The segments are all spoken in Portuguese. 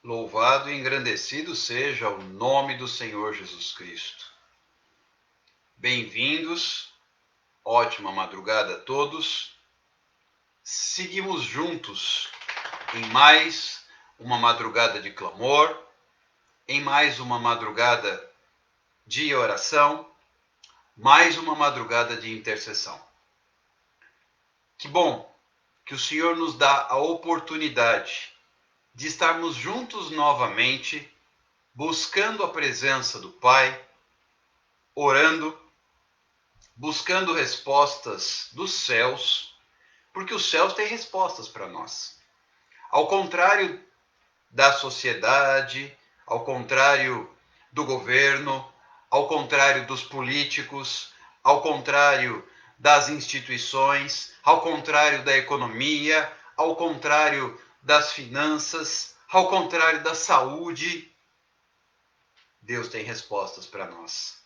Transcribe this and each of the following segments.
Louvado e engrandecido seja o nome do Senhor Jesus Cristo. Bem-vindos, ótima madrugada a todos. Seguimos juntos em mais uma madrugada de clamor, em mais uma madrugada de oração, mais uma madrugada de intercessão. Que bom que o Senhor nos dá a oportunidade de estarmos juntos novamente, buscando a presença do Pai, orando, buscando respostas dos céus, porque os céus têm respostas para nós. Ao contrário da sociedade, ao contrário do governo, ao contrário dos políticos, ao contrário das instituições, ao contrário da economia, ao contrário das finanças, ao contrário da saúde, Deus tem respostas para nós.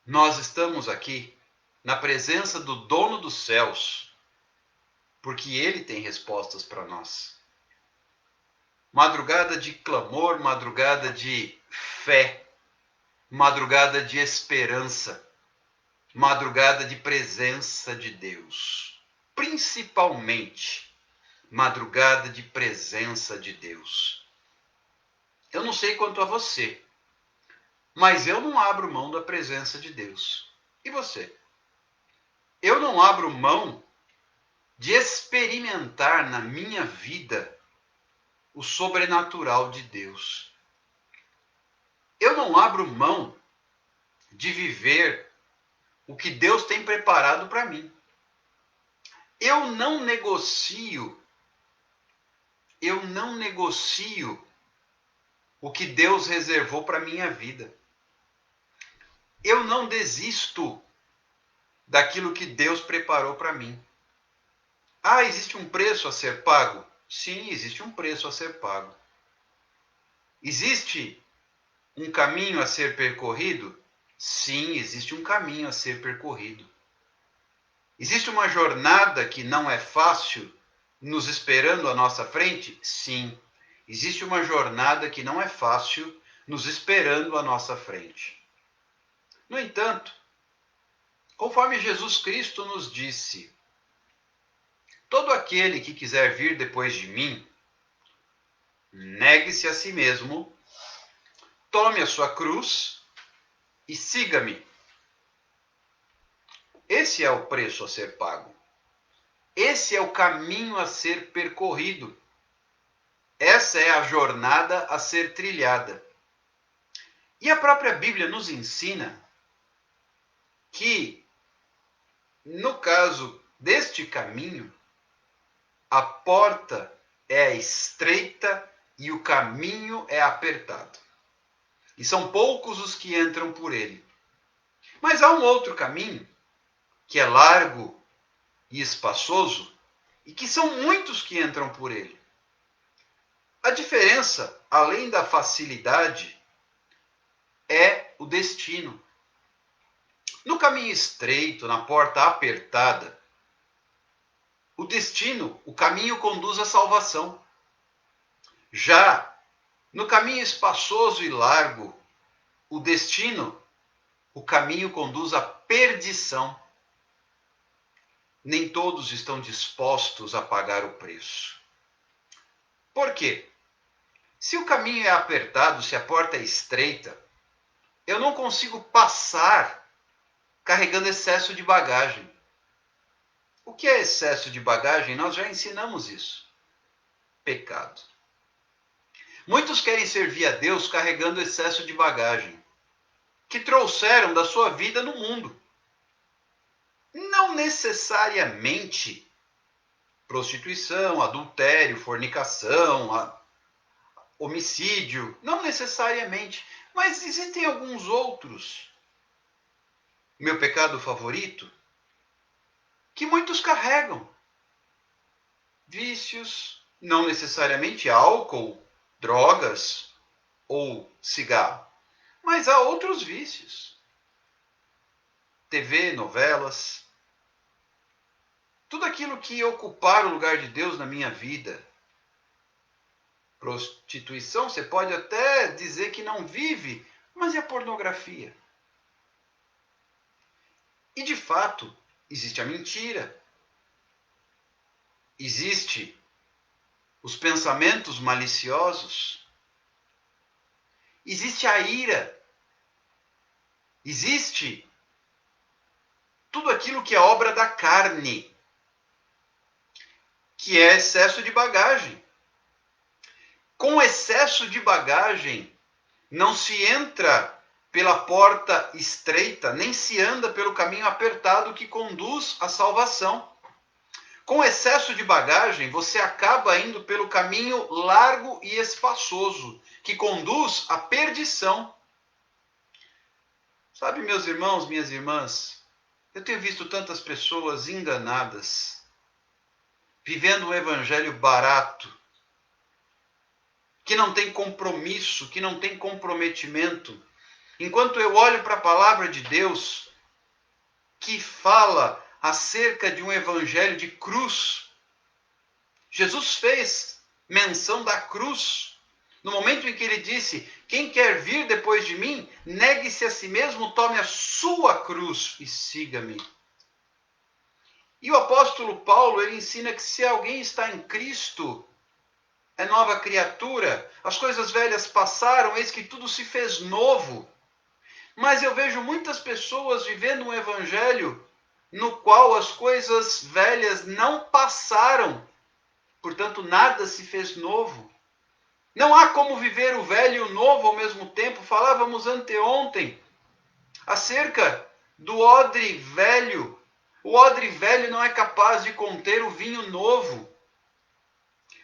Nós estamos aqui na presença do dono dos céus, porque ele tem respostas para nós. Madrugada de clamor, madrugada de fé, madrugada de esperança, madrugada de presença de Deus. Principalmente, madrugada de presença de Deus. Eu não sei quanto a você, mas eu não abro mão da presença de Deus. E você? Eu não abro mão de experimentar na minha vida o sobrenatural de Deus. Eu não abro mão de viver o que Deus tem preparado para mim. Eu não negocio o que Deus reservou para minha vida. Eu não desisto daquilo que Deus preparou para mim. Ah, existe um preço a ser pago? Sim, existe um preço a ser pago. Existe um caminho a ser percorrido? Sim, existe um caminho a ser percorrido. Existe uma jornada que não é fácil nos esperando à nossa frente? Sim, existe uma jornada que não é fácil nos esperando à nossa frente. No entanto, conforme Jesus Cristo nos disse, todo aquele que quiser vir depois de mim, negue-se a si mesmo, tome a sua cruz e siga-me. Esse é o preço a ser pago. Esse é o caminho a ser percorrido. Essa é a jornada a ser trilhada. E a própria Bíblia nos ensina que, no caso deste caminho, a porta é estreita e o caminho é apertado. E são poucos os que entram por ele. Mas há um outro caminho, que é largo e espaçoso, e que são muitos que entram por ele. A diferença, além da facilidade, é o destino. No caminho estreito, na porta apertada, o destino, o caminho conduz à salvação. Já no caminho espaçoso e largo, o destino, o caminho conduz à perdição. Nem todos estão dispostos a pagar o preço. Por quê? Se o caminho é apertado, se a porta é estreita, eu não consigo passar carregando excesso de bagagem. O que é excesso de bagagem? Nós já ensinamos isso. Pecado. Muitos querem servir a Deus carregando excesso de bagagem, que trouxeram da sua vida no mundo. Não necessariamente prostituição, adultério, fornicação, homicídio, não necessariamente, mas existem alguns outros. Meu pecado favorito, que muitos carregam. Vícios, não necessariamente álcool, drogas ou cigarro, mas há outros vícios. TV, novelas, tudo aquilo que ocupar o lugar de Deus na minha vida. prostituição, você pode até dizer que não vive, mas e a pornografia? E de fato, existe a mentira, existe os pensamentos maliciosos, existe a ira, existe tudo aquilo que é obra da carne, que é excesso de bagagem. Com excesso de bagagem, não se entra pela porta estreita, nem se anda pelo caminho apertado que conduz à salvação. Com excesso de bagagem, você acaba indo pelo caminho largo e espaçoso, que conduz à perdição. Sabe, meus irmãos, minhas irmãs, eu tenho visto tantas pessoas enganadas, vivendo um evangelho barato, que não tem compromisso, que não tem comprometimento. Enquanto eu olho para a palavra de Deus, que fala acerca de um evangelho de cruz, Jesus fez menção da cruz, no momento em que ele disse: quem quer vir depois de mim, negue-se a si mesmo, tome a sua cruz e siga-me. E o apóstolo Paulo, ele ensina que se alguém está em Cristo, é nova criatura, as coisas velhas passaram, eis que tudo se fez novo. Mas eu vejo muitas pessoas vivendo um evangelho no qual as coisas velhas não passaram, portanto nada se fez novo. Não há como viver o velho e o novo ao mesmo tempo. Falávamos anteontem acerca do odre velho. O odre velho não é capaz de conter o vinho novo.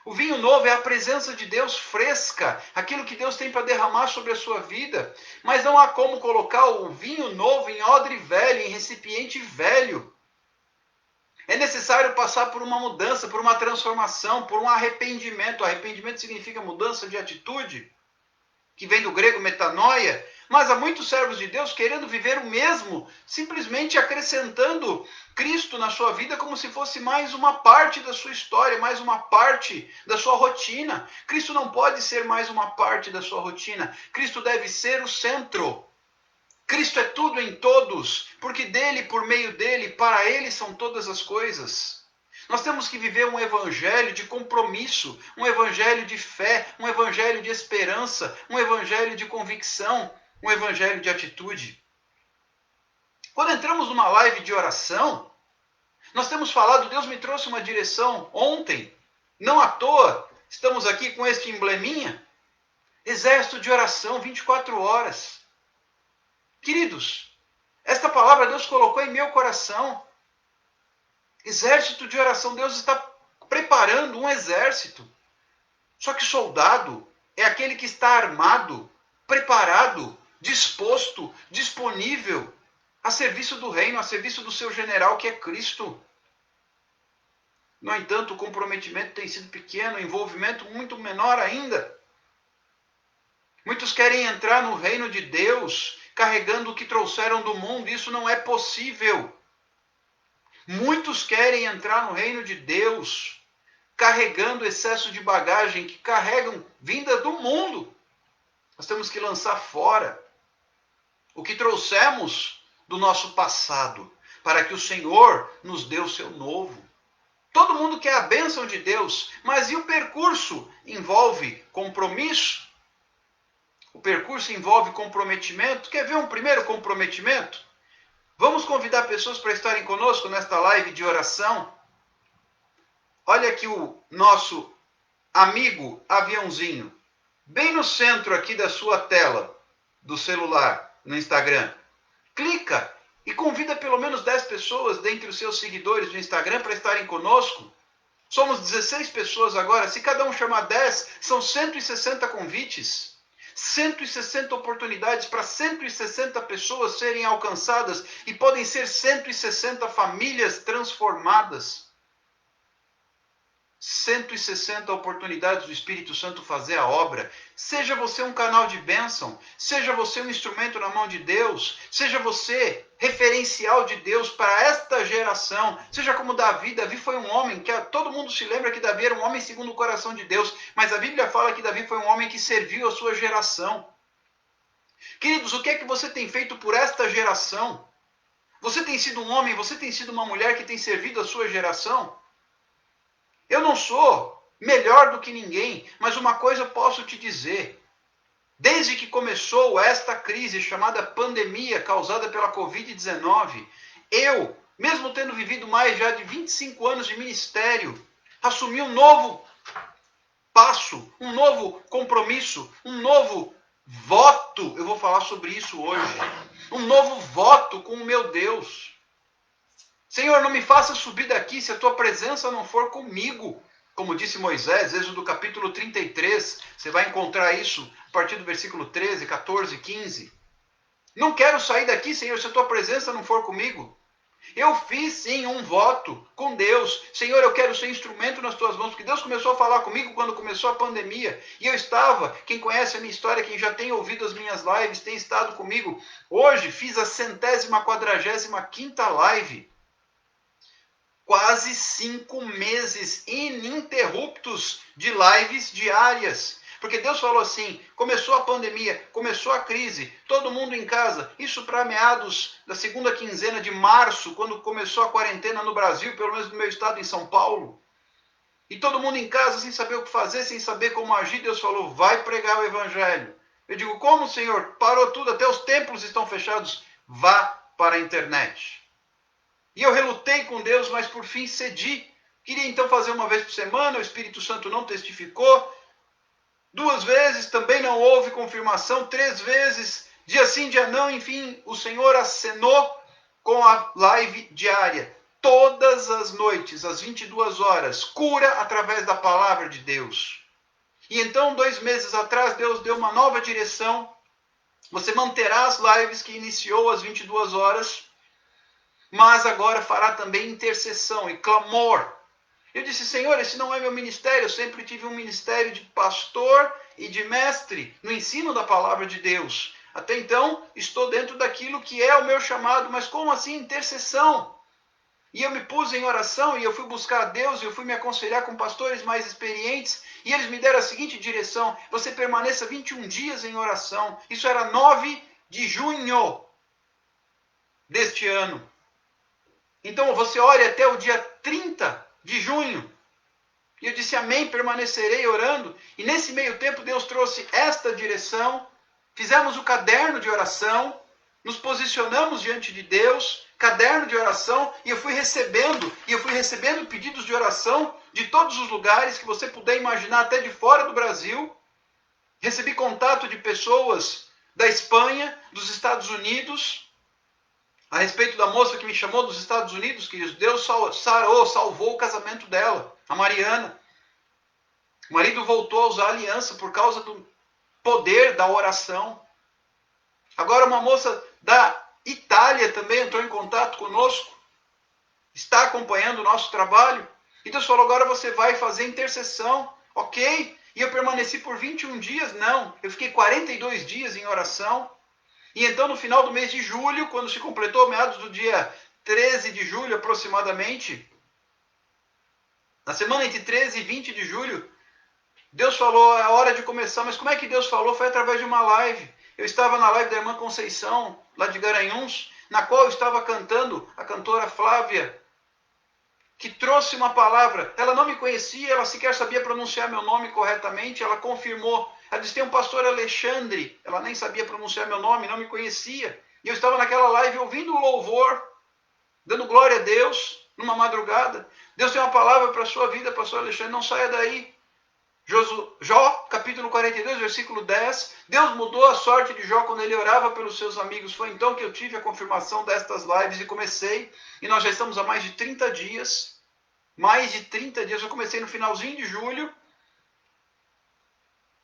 O vinho novo é a presença de Deus fresca, aquilo que Deus tem para derramar sobre a sua vida. Mas não há como colocar o vinho novo em odre velho, em recipiente velho. É necessário passar por uma mudança, por uma transformação, por um arrependimento. Arrependimento significa mudança de atitude, que vem do grego metanoia. Mas há muitos servos de Deus querendo viver o mesmo, simplesmente acrescentando Cristo na sua vida como se fosse mais uma parte da sua história, mais uma parte da sua rotina. Cristo não pode ser mais uma parte da sua rotina. Cristo deve ser o centro. Cristo é tudo em todos, porque dele, por meio dele, para ele são todas as coisas. Nós temos que viver um evangelho de compromisso, um evangelho de fé, um evangelho de esperança, um evangelho de convicção, um evangelho de atitude. Quando entramos numa live de oração, nós temos falado, Deus me trouxe uma direção ontem, não à toa, estamos aqui com este embleminha, exército de oração 24 horas. Queridos, esta palavra Deus colocou em meu coração. Exército de oração, Deus está preparando um exército. Só que soldado é aquele que está armado, preparado, disposto, disponível a serviço do reino, a serviço do seu general que é Cristo. No entanto, o comprometimento tem sido pequeno, o envolvimento muito menor ainda. Muitos querem entrar no reino de Deus carregando o que trouxeram do mundo, isso não é possível. Muitos querem entrar no reino de Deus carregando excesso de bagagem que carregam vinda do mundo. Nós temos que lançar fora o que trouxemos do nosso passado, para que o Senhor nos dê o seu novo. Todo mundo quer a bênção de Deus, mas e o percurso? Envolve compromisso? O percurso envolve comprometimento? Quer ver um primeiro comprometimento? Vamos convidar pessoas para estarem conosco nesta live de oração. Olha aqui o nosso amigo aviãozinho, bem no centro aqui da sua tela, do celular, no Instagram. Clica e convida pelo menos 10 pessoas dentre os seus seguidores do Instagram para estarem conosco. Somos 16 pessoas agora, se cada um chamar 10, são 160 convites. 160 oportunidades para 160 pessoas serem alcançadas e podem ser 160 famílias transformadas. 160 oportunidades do Espírito Santo fazer a obra. Seja você um canal de bênção, seja você um instrumento na mão de Deus, seja você referencial de Deus para esta geração. Seja como Davi. Davi foi um homem que todo mundo se lembra que Davi era um homem segundo o coração de Deus, mas a Bíblia fala que Davi foi um homem que serviu a sua geração. Queridos, o que é que você tem feito por esta geração? Você tem sido um homem, você tem sido uma mulher que tem servido a sua geração? Eu não sou melhor do que ninguém, mas uma coisa eu posso te dizer. Desde que começou esta crise chamada pandemia causada pela Covid-19, eu, mesmo tendo vivido mais já de 25 anos de ministério, assumi um novo passo, um novo compromisso, um novo voto. Eu vou falar sobre isso hoje. Um novo voto com o meu Deus. Senhor, não me faça subir daqui se a tua presença não for comigo. Como disse Moisés, Êxodo capítulo 33, você vai encontrar isso a partir do versículo 13, 14, 15. Não quero sair daqui, Senhor, se a tua presença não for comigo. Eu fiz sim um voto com Deus. Senhor, eu quero ser instrumento nas tuas mãos, porque Deus começou a falar comigo quando começou a pandemia. E eu estava, quem conhece a minha história, quem já tem ouvido as minhas lives, tem estado comigo. Hoje fiz a 145ª live. Quase 5 meses ininterruptos de lives diárias. Porque Deus falou assim, começou a pandemia, começou a crise, todo mundo em casa. Isso para meados da segunda quinzena de março, quando começou a quarentena no Brasil, pelo menos no meu estado, em São Paulo. E todo mundo em casa, sem saber o que fazer, sem saber como agir, Deus falou, vai pregar o evangelho. Eu digo, como, Senhor? Parou tudo, até os templos estão fechados. Vá para a internet. E eu relutei com Deus, mas por fim cedi. Queria então fazer uma vez por semana, o Espírito Santo não testificou. 2 vezes também não houve confirmação. 3 vezes, dia sim, dia não. Enfim, o Senhor acenou com a live diária. Todas as noites, às 22 horas. Cura através da palavra de Deus. E então, 2 meses atrás, Deus deu uma nova direção. Você manterá as lives que iniciou às 22 horas. Mas agora fará também intercessão e clamor. Eu disse, Senhor, esse não é meu ministério. Eu sempre tive um ministério de pastor e de mestre no ensino da palavra de Deus. Até então, estou dentro daquilo que é o meu chamado. Mas como assim intercessão? E eu me pus em oração e eu fui buscar a Deus e eu fui me aconselhar com pastores mais experientes. E eles me deram a seguinte direção. Você permaneça 21 dias em oração. Isso era 9 de junho deste ano. Então você ore até o dia 30 de junho. E eu disse, amém, permanecerei orando. E nesse meio tempo Deus trouxe esta direção. Fizemos o caderno de oração. Nos posicionamos diante de Deus. Caderno de oração. E eu fui recebendo pedidos de oração de todos os lugares que você puder imaginar, até de fora do Brasil. Recebi contato de pessoas da Espanha, dos Estados Unidos, a respeito da moça que me chamou dos Estados Unidos, que Deus salvou o casamento dela, a Mariana. O marido voltou a usar aliança por causa do poder da oração. Agora uma moça da Itália também entrou em contato conosco, está acompanhando o nosso trabalho. E Deus falou, agora você vai fazer intercessão, ok? E eu permaneci por 21 dias? Não, eu fiquei 42 dias em oração. E então, no final do mês de julho, quando se completou, meados do dia 13 de julho aproximadamente, na semana entre 13 e 20 de julho, Deus falou, é hora de começar. Mas como é que Deus falou? Foi através de uma live. Eu estava na live da irmã Conceição, lá de Garanhuns, na qual eu estava cantando a cantora Flávia, que trouxe uma palavra. Ela não me conhecia, ela sequer sabia pronunciar meu nome corretamente, ela confirmou. Ela disse, tem um pastor Alexandre, ela nem sabia pronunciar meu nome, não me conhecia. E eu estava naquela live ouvindo o louvor, dando glória a Deus, numa madrugada. Deus tem uma palavra para a sua vida, pastor Alexandre, não saia daí. Jó, capítulo 42, versículo 10. Deus mudou a sorte de Jó quando ele orava pelos seus amigos. Foi então que eu tive a confirmação destas lives e comecei. E nós já estamos há mais de 30 dias. Mais de 30 dias. Eu comecei no finalzinho de julho,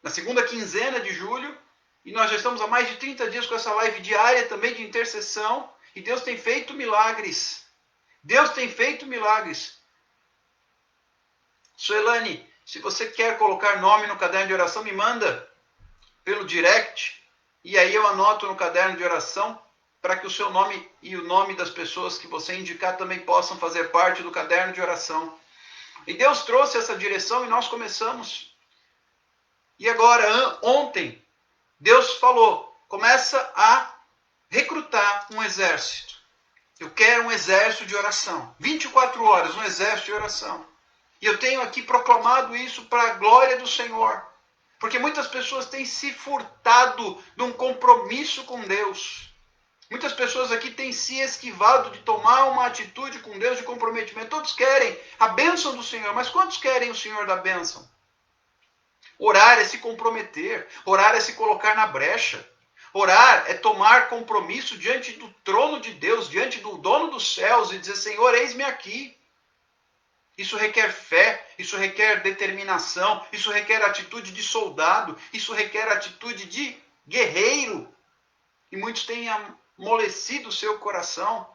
na segunda quinzena de julho, e nós já estamos há mais de 30 dias com essa live diária também de intercessão, e Deus tem feito milagres. Deus tem feito milagres. Suelane, se você quer colocar nome no caderno de oração, me manda pelo direct, e aí eu anoto no caderno de oração para que o seu nome e o nome das pessoas que você indicar também possam fazer parte do caderno de oração. E Deus trouxe essa direção e nós começamos. E agora, ontem, Deus falou, começa a recrutar um exército. Eu quero um exército de oração. 24 horas, um exército de oração. E eu tenho aqui proclamado isso para a glória do Senhor. Porque muitas pessoas têm se furtado de um compromisso com Deus. Muitas pessoas aqui têm se esquivado de tomar uma atitude com Deus de comprometimento. Todos querem a bênção do Senhor, mas quantos querem o Senhor da bênção? Orar é se comprometer, orar é se colocar na brecha. Orar é tomar compromisso diante do trono de Deus, diante do dono dos céus e dizer, Senhor, eis-me aqui. Isso requer fé, isso requer determinação, isso requer atitude de soldado, isso requer atitude de guerreiro. E muitos têm amolecido o seu coração.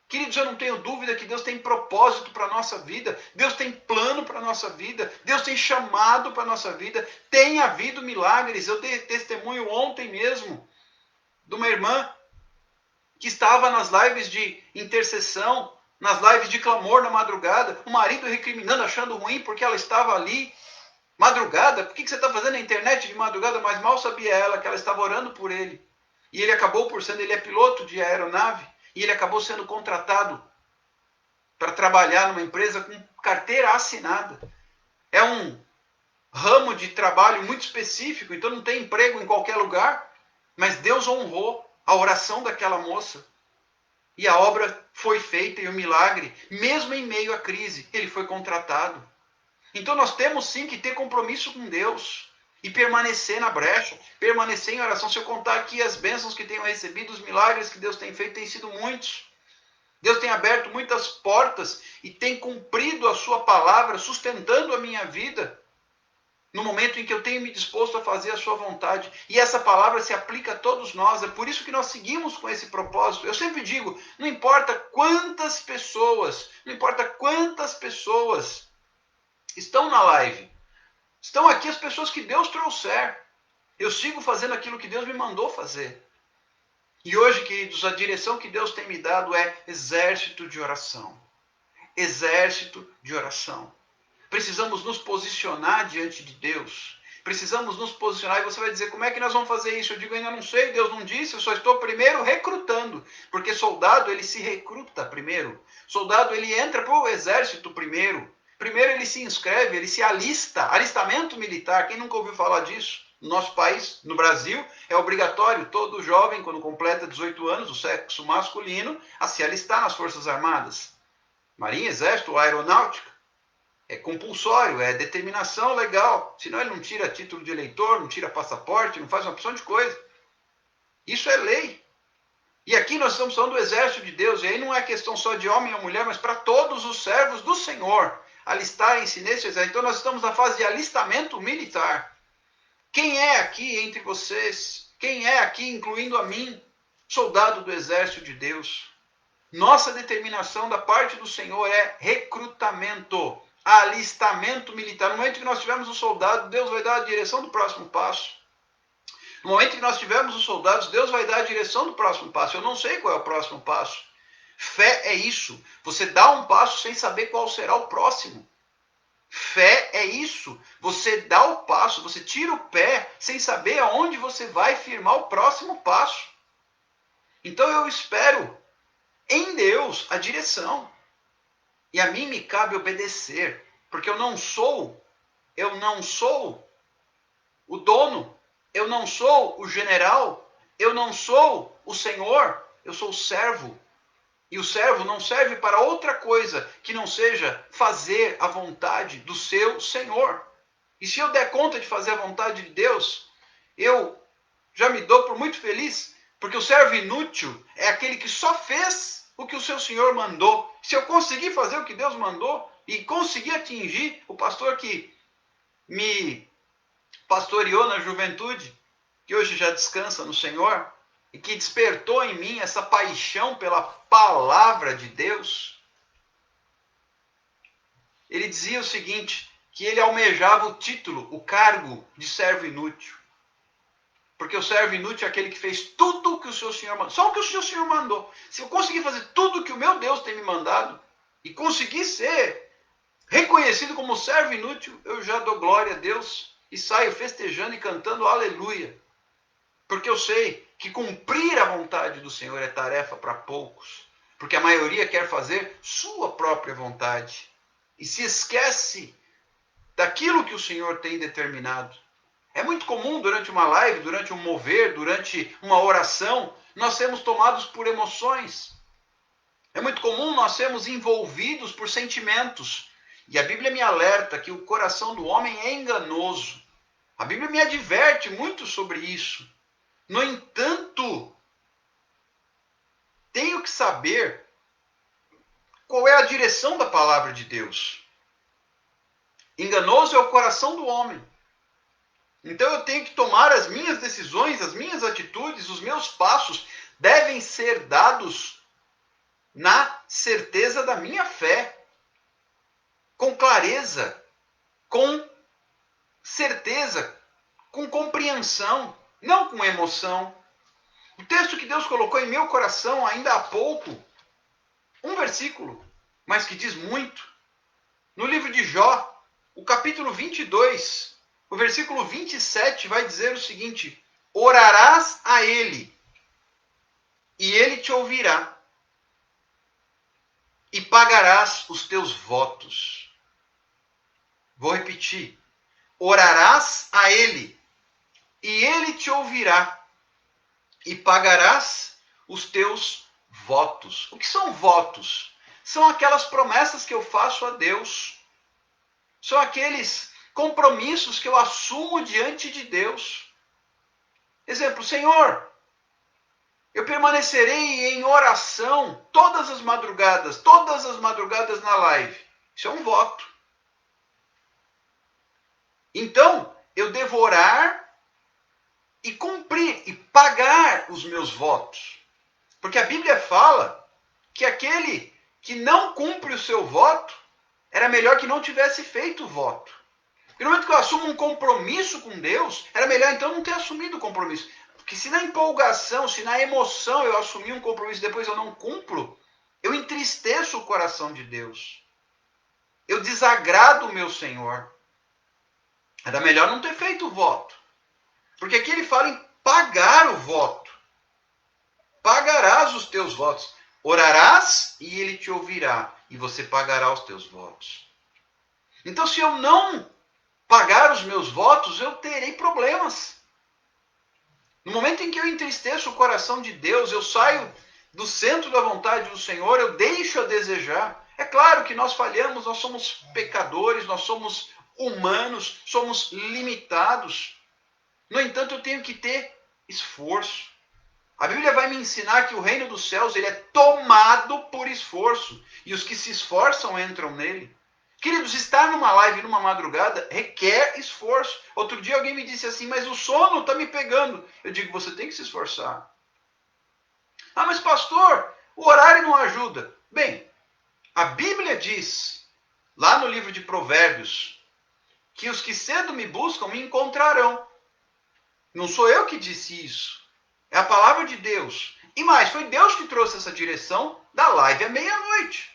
Queridos, eu não tenho dúvida que Deus tem propósito para a nossa vida. Deus tem plano para a nossa vida. Deus tem chamado para a nossa vida. Tem havido milagres. Eu dei testemunho ontem mesmo de uma irmã que estava nas lives de intercessão, nas lives de clamor na madrugada. O marido recriminando, achando ruim porque ela estava ali. Madrugada? Por que você está fazendo na internet de madrugada? Mas mal sabia ela que ela estava orando por ele. E ele acabou por sendo, ele é piloto de aeronave. E ele acabou sendo contratado para trabalhar numa empresa com carteira assinada. É um ramo de trabalho muito específico, então não tem emprego em qualquer lugar. Mas Deus honrou a oração daquela moça. E a obra foi feita e o milagre, mesmo em meio à crise, ele foi contratado. Então nós temos sim que ter compromisso com Deus. E permanecer na brecha, permanecer em oração. Se eu contar aqui as bênçãos que tenho recebido, os milagres que Deus tem feito, têm sido muitos. Deus tem aberto muitas portas e tem cumprido a sua palavra, sustentando a minha vida, no momento em que eu tenho me disposto a fazer a sua vontade. E essa palavra se aplica a todos nós, é por isso que nós seguimos com esse propósito. Eu sempre digo, não importa quantas pessoas estão na live, estão aqui as pessoas que Deus trouxer. Eu sigo fazendo aquilo que Deus me mandou fazer. E hoje, queridos, a direção que Deus tem me dado é exército de oração. Exército de oração. Precisamos nos posicionar diante de Deus. Precisamos nos posicionar. E você vai dizer, como é que nós vamos fazer isso? Eu digo, ainda não sei, Deus não disse, eu só estou primeiro recrutando. Porque soldado, ele se recruta primeiro. Soldado, ele entra para o exército primeiro. Primeiro ele se inscreve, ele se alista, alistamento militar. Quem nunca ouviu falar disso? No nosso país, no Brasil, é obrigatório todo jovem, quando completa 18 anos, o sexo masculino, a se alistar nas Forças Armadas. Marinha, Exército, Aeronáutica. É compulsório, é determinação legal. Senão ele não tira título de eleitor, não tira passaporte, não faz uma opção de coisa. Isso é lei. E aqui nós estamos falando do exército de Deus. E aí não é questão só de homem ou mulher, mas para todos os servos do Senhor alistarem-se nesse exército. Então nós estamos na fase de alistamento militar. Quem é aqui entre vocês? Quem é aqui, incluindo a mim, soldado do exército de Deus? Nossa determinação da parte do Senhor é recrutamento, alistamento militar. No momento que nós tivermos o soldado, Deus vai dar a direção do próximo passo. No momento que nós tivermos os soldados, Deus vai dar a direção do próximo passo. Eu não sei qual é o próximo passo. Fé é isso. Você dá um passo sem saber qual será o próximo. Fé é isso. Você dá o passo, você tira o pé sem saber aonde você vai firmar o próximo passo. Então eu espero em Deus a direção. E a mim me cabe obedecer, porque eu não sou o dono, eu não sou o general, eu não sou o senhor, eu sou o servo. E o servo não serve para outra coisa que não seja fazer a vontade do seu Senhor. E se eu der conta de fazer a vontade de Deus, eu já me dou por muito feliz, porque o servo inútil é aquele que só fez o que o seu Senhor mandou. Se eu conseguir fazer o que Deus mandou e conseguir atingir o pastor que me pastoreou na juventude, que hoje já descansa no Senhor, e que despertou em mim essa paixão pela palavra de Deus, ele dizia o seguinte, que ele almejava o título, o cargo de servo inútil. Porque o servo inútil é aquele que fez tudo o que o seu Senhor mandou. Só o que o seu Senhor mandou. Se eu conseguir fazer tudo o que o meu Deus tem me mandado, e conseguir ser reconhecido como servo inútil, eu já dou glória a Deus e saio festejando e cantando aleluia. Porque eu sei que cumprir a vontade do Senhor é tarefa para poucos. Porque a maioria quer fazer sua própria vontade. E se esquece daquilo que o Senhor tem determinado. É muito comum durante uma live, durante um mover, durante uma oração, nós sermos tomados por emoções. É muito comum nós sermos envolvidos por sentimentos. E a Bíblia me alerta que o coração do homem é enganoso. A Bíblia me adverte muito sobre isso. No entanto, tenho que saber qual é a direção da palavra de Deus. Enganoso é o coração do homem. Então eu tenho que tomar as minhas decisões, as minhas atitudes, os meus passos devem ser dados na certeza da minha fé, com clareza, com certeza, com compreensão, não com emoção. O texto que Deus colocou em meu coração ainda há pouco, um versículo, mas que diz muito, no livro de Jó, o capítulo 22, o versículo 27 vai dizer o seguinte: orarás a ele, e ele te ouvirá, e pagarás os teus votos. Vou repetir. Orarás a ele, e ele te ouvirá, e pagarás os teus votos. O que são votos? São aquelas promessas que eu faço a Deus. São aqueles compromissos que eu assumo diante de Deus. Exemplo, Senhor, eu permanecerei em oração todas as madrugadas na live. Isso é um voto. Então, eu devo orar e cumprir e pagar os meus votos. Porque a Bíblia fala que aquele que não cumpre o seu voto, era melhor que não tivesse feito o voto. Porque no momento que eu assumo um compromisso com Deus, era melhor então não ter assumido o compromisso. Porque se na empolgação, se na emoção eu assumir um compromisso e depois eu não cumpro, eu entristeço o coração de Deus. Eu desagrado o meu Senhor. Era melhor não ter feito o voto. Porque aqui ele fala em pagar o voto. Pagarás os teus votos. Orarás e ele te ouvirá. E você pagará os teus votos. Então, se eu não pagar os meus votos, eu terei problemas. No momento em que eu entristeço o coração de Deus, eu saio do centro da vontade do Senhor, eu deixo a desejar. É claro que nós falhamos, nós somos pecadores, nós somos humanos, somos limitados. No entanto, eu tenho que ter esforço. A Bíblia vai me ensinar que o reino dos céus ele é tomado por esforço. E os que se esforçam entram nele. Queridos, estar numa live, numa madrugada, requer esforço. Outro dia alguém me disse assim, mas o sono está me pegando. Eu digo, você tem que se esforçar. Ah, mas pastor, o horário não ajuda. Bem, a Bíblia diz, lá no livro de Provérbios, que os que cedo me buscam me encontrarão. Não sou eu que disse isso. É a palavra de Deus. E mais, foi Deus que trouxe essa direção da live à meia-noite.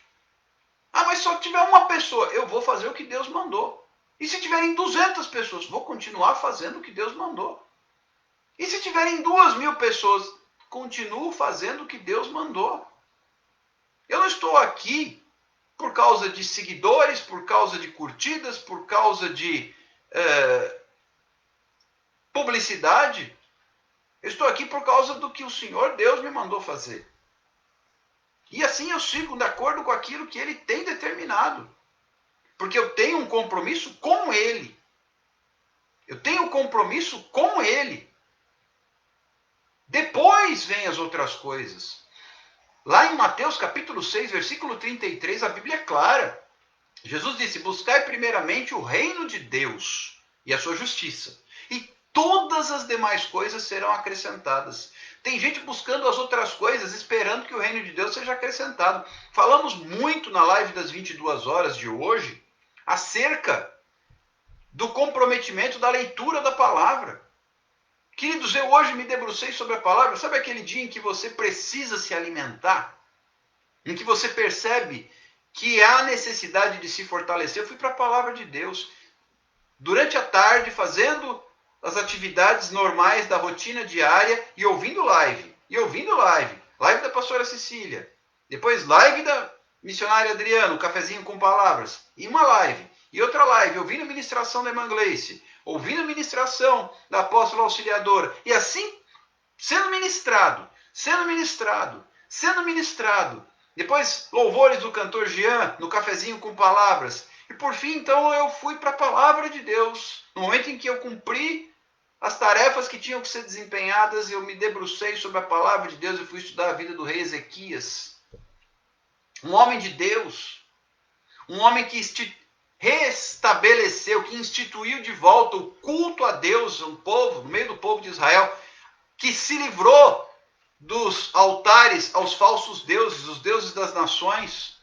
Ah, mas só tiver uma pessoa, eu vou fazer o que Deus mandou. E se tiverem 200 pessoas, vou continuar fazendo o que Deus mandou. E se tiverem 2.000 pessoas, continuo fazendo o que Deus mandou. Eu não estou aqui por causa de seguidores, por causa de curtidas, por causa de publicidade. Eu estou aqui por causa do que o Senhor Deus me mandou fazer. E assim eu sigo de acordo com aquilo que Ele tem determinado. Porque eu tenho um compromisso com Ele. Eu tenho um compromisso com Ele. Depois vem as outras coisas. Lá em Mateus capítulo 6, versículo 33, a Bíblia é clara. Jesus disse, buscai primeiramente o reino de Deus e a sua justiça. E todas as demais coisas serão acrescentadas. Tem gente buscando as outras coisas, esperando que o reino de Deus seja acrescentado. Falamos muito na live das 22 horas de hoje acerca do comprometimento da leitura da palavra. Queridos, eu hoje me debrucei sobre a palavra. Sabe aquele dia em que você precisa se alimentar? Em que você percebe que há necessidade de se fortalecer? Eu fui para a palavra de Deus. Durante a tarde, fazendo as atividades normais da rotina diária e ouvindo live. Live da pastora Cecília. Depois live da missionária Adriana, um cafezinho com palavras. E uma live. E outra live, ouvindo a ministração da irmã Gleice. Ouvindo a ministração da apóstola auxiliadora. E assim, sendo ministrado. Depois, louvores do cantor Jean, no cafezinho com palavras. E por fim, então, eu fui para a palavra de Deus. No momento em que eu cumpri as tarefas que tinham que ser desempenhadas, eu me debrucei sobre a palavra de Deus e fui estudar a vida do rei Ezequias. Um homem de Deus. Um homem que restabeleceu, que instituiu de volta o culto a Deus, no meio do povo de Israel, que se livrou dos altares aos falsos deuses, os deuses das nações.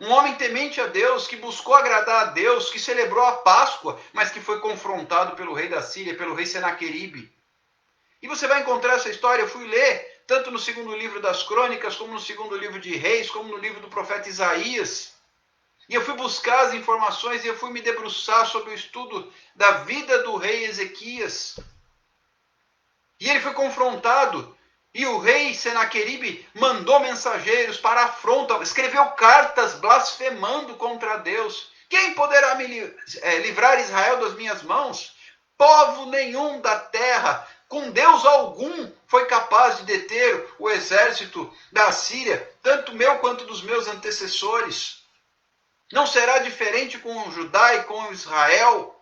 Um homem temente a Deus, que buscou agradar a Deus, que celebrou a Páscoa, mas que foi confrontado pelo rei da Síria, pelo rei Senaqueribe. E você vai encontrar essa história, eu fui ler, tanto no segundo livro das Crônicas, como no segundo livro de Reis, como no livro do profeta Isaías. E eu fui buscar as informações e eu fui me debruçar sobre o estudo da vida do rei Ezequias. E ele foi confrontado. E o rei Senaqueribe mandou mensageiros para a afronta, escreveu cartas blasfemando contra Deus. Quem poderá me livrar Israel das minhas mãos? Povo nenhum da terra, com Deus algum, foi capaz de deter o exército da Assíria, tanto meu quanto dos meus antecessores. Não será diferente com o Judá e com Israel?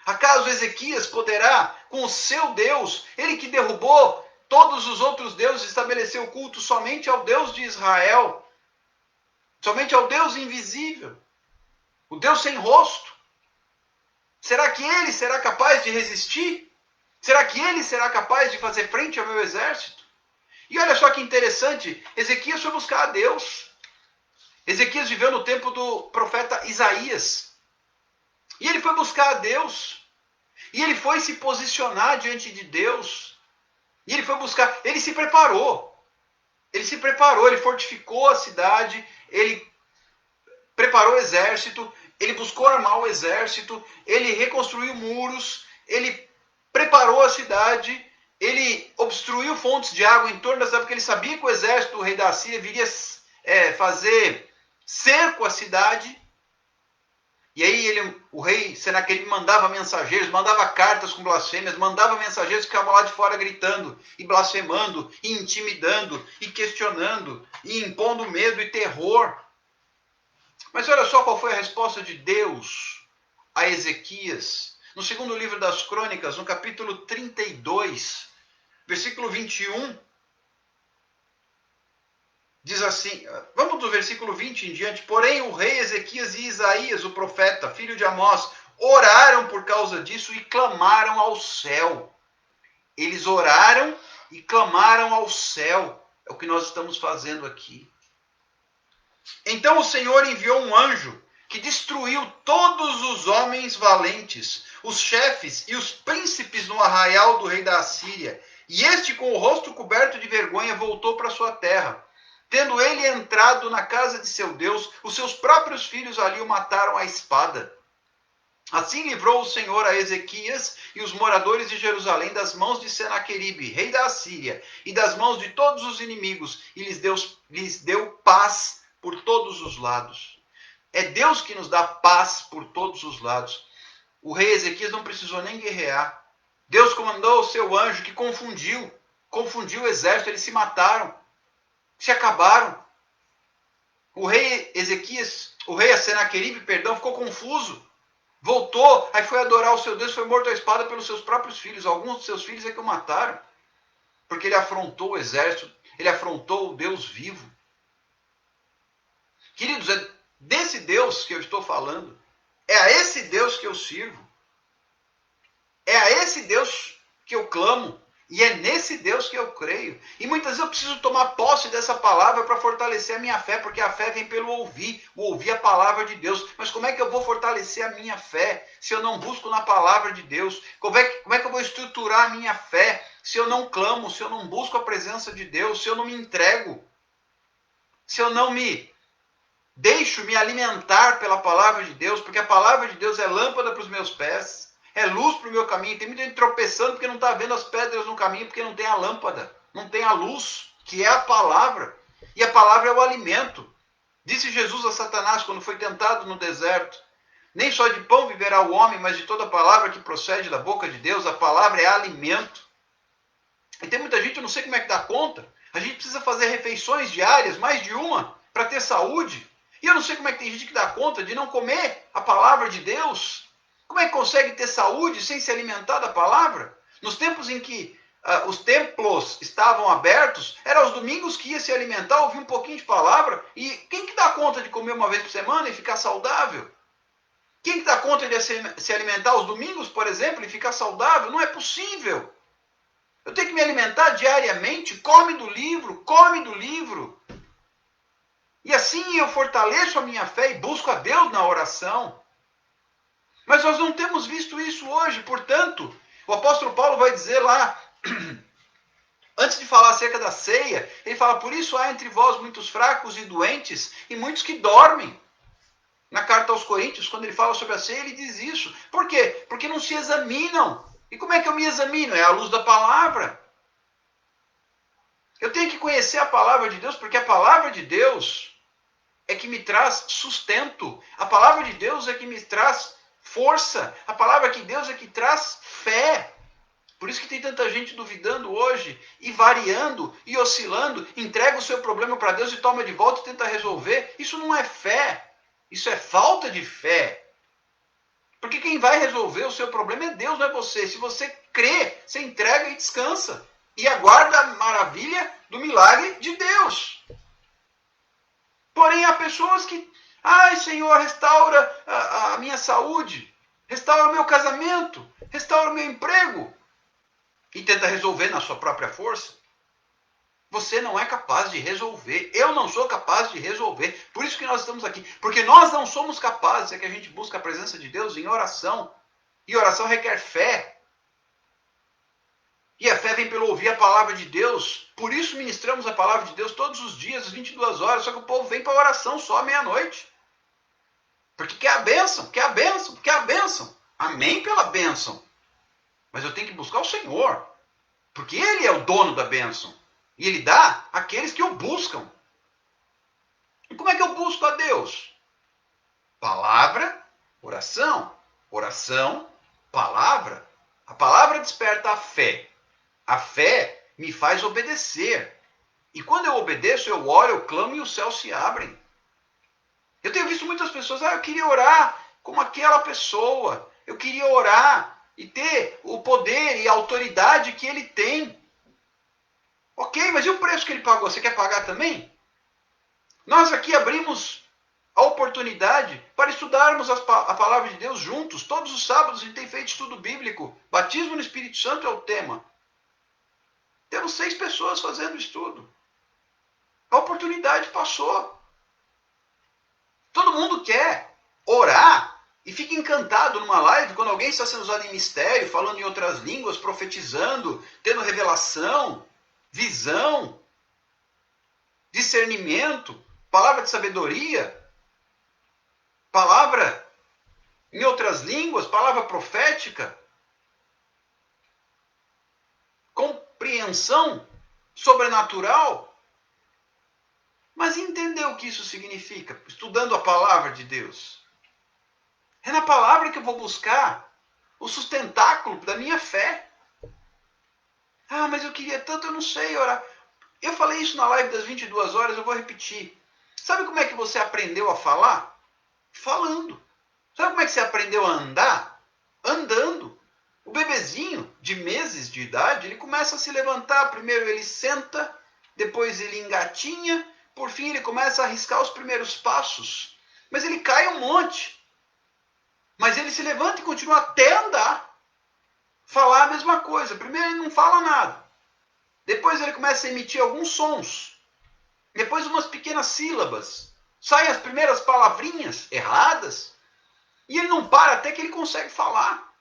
Acaso Ezequias poderá, com o seu Deus, ele que derrubou todos os outros deuses, estabeleceu o culto somente ao Deus de Israel, somente ao Deus invisível, o Deus sem rosto? Será que ele será capaz de resistir? Será que ele será capaz de fazer frente ao meu exército? E olha só que interessante, Ezequias foi buscar a Deus. Ezequias viveu no tempo do profeta Isaías. E ele foi buscar a Deus. E ele foi se posicionar diante de Deus. E ele foi buscar, ele se preparou. Ele fortificou a cidade, ele preparou o exército, ele buscou armar o exército, ele reconstruiu muros, ele preparou a cidade, ele obstruiu fontes de água em torno da cidade, porque ele sabia que o exército do rei da Síria viria fazer cerco à cidade. E aí o rei Senaqueribe mandava mensageiros, mandava cartas com blasfêmias, mandava mensageiros que ficavam lá de fora gritando, e blasfemando, e intimidando, e questionando, e impondo medo e terror. Mas olha só qual foi a resposta de Deus a Ezequias. No segundo livro das Crônicas, no capítulo 32, versículo 21, diz assim, vamos do versículo 20 em diante. Porém, o rei Ezequias e Isaías, o profeta, filho de Amós, oraram por causa disso e clamaram ao céu. Eles oraram e clamaram ao céu. É o que nós estamos fazendo aqui. Então o Senhor enviou um anjo que destruiu todos os homens valentes, os chefes e os príncipes no arraial do rei da Assíria. E este, com o rosto coberto de vergonha, voltou para sua terra. Tendo ele entrado na casa de seu Deus, os seus próprios filhos ali o mataram à espada. Assim livrou o Senhor a Ezequias e os moradores de Jerusalém das mãos de Senaqueribe, rei da Assíria, e das mãos de todos os inimigos, e lhes deu paz por todos os lados. É Deus que nos dá paz por todos os lados. O rei Ezequias não precisou nem guerrear. Deus comandou o seu anjo que confundiu o exército, eles se mataram. Se acabaram. O rei Senaqueribe, ficou confuso. Voltou, aí foi adorar o seu Deus, foi morto à espada pelos seus próprios filhos. Alguns dos seus filhos é que o mataram. Porque ele afrontou o exército, ele afrontou o Deus vivo. Queridos, é desse Deus que eu estou falando. É a esse Deus que eu sirvo. É a esse Deus que eu clamo. E é nesse Deus que eu creio. E muitas vezes eu preciso tomar posse dessa palavra para fortalecer a minha fé, porque a fé vem pelo ouvir, o ouvir a palavra de Deus. Mas como é que eu vou fortalecer a minha fé se eu não busco na palavra de Deus? Como é que eu vou estruturar a minha fé se eu não clamo, se eu não busco a presença de Deus, se eu não me entrego, se eu não me deixo me alimentar pela palavra de Deus? Porque a palavra de Deus é lâmpada para os meus pés, é luz para o meu caminho. Tem muita gente tropeçando porque não está vendo as pedras no caminho, porque não tem a lâmpada, não tem a luz, que é a palavra. E a palavra é o alimento. Disse Jesus a Satanás quando foi tentado no deserto: nem só de pão viverá o homem, mas de toda palavra que procede da boca de Deus. A palavra é alimento. E tem muita gente, eu não sei como é que dá conta. A gente precisa fazer refeições diárias, mais de uma, para ter saúde. E eu não sei como é que tem gente que dá conta de não comer a palavra de Deus. Como é que consegue ter saúde sem se alimentar da palavra? Nos tempos em que os templos estavam abertos, era aos domingos que ia se alimentar, ouvir um pouquinho de palavra. E quem que dá conta de comer uma vez por semana e ficar saudável? Quem que dá conta de se alimentar aos domingos, por exemplo, e ficar saudável? Não é possível. Eu tenho que me alimentar diariamente. Come do livro, come do livro. E assim eu fortaleço a minha fé e busco a Deus na oração. Mas nós não temos visto isso hoje. Portanto, o apóstolo Paulo vai dizer lá, antes de falar acerca da ceia, ele fala: por isso há entre vós muitos fracos e doentes e muitos que dormem. Na carta aos Coríntios, quando ele fala sobre a ceia, ele diz isso. Por quê? Porque não se examinam. E como é que eu me examino? É à luz da palavra. Eu tenho que conhecer a palavra de Deus, porque a palavra de Deus é que me traz sustento. A palavra de Deus é que me traz força. A palavra de Deus é que traz fé. Por isso que tem tanta gente duvidando hoje, e variando, e oscilando, entrega o seu problema para Deus e toma de volta e tenta resolver. Isso não é fé. Isso é falta de fé. Porque quem vai resolver o seu problema é Deus, não é você. Se você crê, você entrega e descansa. E aguarda a maravilha do milagre de Deus. Porém, há pessoas que: ai, Senhor, restaura a minha saúde, restaura o meu casamento, restaura o meu emprego. E tenta resolver na sua própria força. Você não é capaz de resolver. Eu não sou capaz de resolver. Por isso que nós estamos aqui. Porque nós não somos capazes. É que a gente busca a presença de Deus em oração. E oração requer fé. E a fé vem pelo ouvir a palavra de Deus. Por isso ministramos a palavra de Deus todos os dias, às 22 horas. Só que o povo vem para a oração só à meia-noite. Porque quer a bênção, quer a bênção, quer a bênção. Amém pela bênção. Mas eu tenho que buscar o Senhor. Porque Ele é o dono da bênção. E Ele dá àqueles que o buscam. E como é que eu busco a Deus? Palavra, oração. Oração, palavra. A palavra desperta a fé. A fé me faz obedecer. E quando eu obedeço, eu oro, eu clamo e os céus se abrem. Eu tenho visto muitas pessoas: eu queria orar como aquela pessoa. Eu queria orar e ter o poder e a autoridade que ele tem. Ok, mas e o preço que ele pagou? Você quer pagar também? Nós aqui abrimos a oportunidade para estudarmos a palavra de Deus juntos. Todos os sábados a gente tem feito estudo bíblico. Batismo no Espírito Santo é o tema. Temos 6 pessoas fazendo estudo. A oportunidade passou. Todo mundo quer orar e fica encantado numa live quando alguém está sendo usado em mistério, falando em outras línguas, profetizando, tendo revelação, visão, discernimento, palavra de sabedoria, palavra em outras línguas, palavra profética, compreensão sobrenatural. Mas entender o que isso significa, estudando a palavra de Deus. É na palavra que eu vou buscar o sustentáculo da minha fé. Ah, mas eu queria tanto, eu não sei orar. Eu falei isso na live das 22 horas, eu vou repetir. Sabe como é que você aprendeu a falar? Falando. Sabe como é que você aprendeu a andar? Andando. O bebezinho de meses de idade, ele começa a se levantar. Primeiro ele senta, depois ele engatinha, por fim ele começa a arriscar os primeiros passos. Mas ele cai um monte. Mas ele se levanta e continua até andar. falar a mesma coisa. Primeiro ele não fala nada. Depois ele começa a emitir alguns sons. Depois umas pequenas sílabas. Saem as primeiras palavrinhas erradas. E ele não para até que ele consegue falar.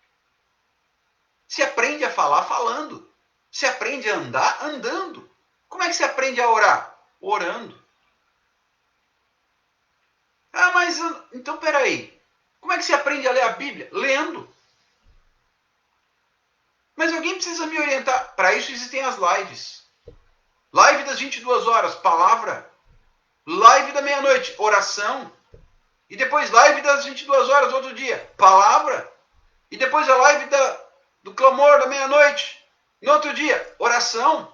Se aprende a falar falando. Se aprende a andar andando. Como é que se aprende a orar? Orando. Ah, mas então peraí. Como é que se aprende a ler a Bíblia? Lendo. Mas alguém precisa me orientar. Para isso existem as lives. Live das 22 horas, palavra. Live da meia-noite, oração. E depois live das 22 horas, outro dia, palavra. E depois a live do clamor da meia-noite, no outro dia, oração.